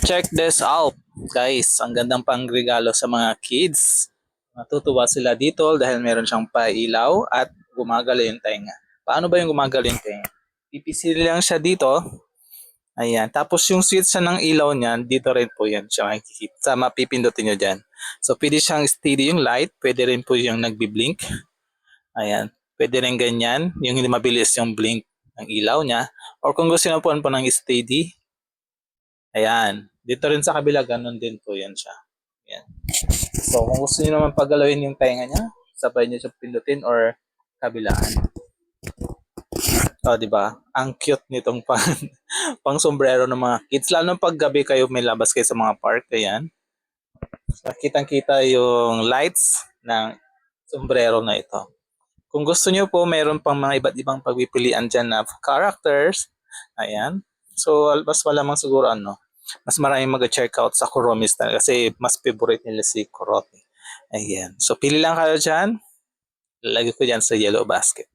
Check this out, guys. Ang gandang pangregalo sa mga kids. Matutuwa sila dito dahil meron siyang pailaw at gumagalaw yung tenga. Paano ba yung gumagalaw yung tenga? Pipisil lang siya dito. Ayan. Tapos yung switch siya ng ilaw niyan, dito rin po yan siya makikita. Sa mapipindutin nyo dyan. So, pwede siyang steady yung light. Pwede rin po yung nagbi-blink. Ayan. Pwede rin ganyan. Yung hindi mabilis yung blink ng ilaw niya. Or kung gusto nyo po ng steady, ayan. Dito rin sa kabila, ganun din po yan siya. Ayan. So, kung gusto niyo naman pagalawin yung tenga niya, sabay niyo siya pindutin or kabilaan. O, di ba? Ang cute nitong pang sombrero ng mga kids. Lalo pag gabi kayo may labas kayo sa mga park. Ayan. So, kitang-kita yung lights ng sombrero na ito. Kung gusto niyo po, mayroon pang mga iba't ibang pagpipilian dyan na characters. Ayan. So, mas malamang siguro mas maraming mag-check out sa Kuromi style kasi mas favorite nila si Kuromi. Ayan. So, pili lang kayo dyan. Lalagay ko dyan sa yellow basket.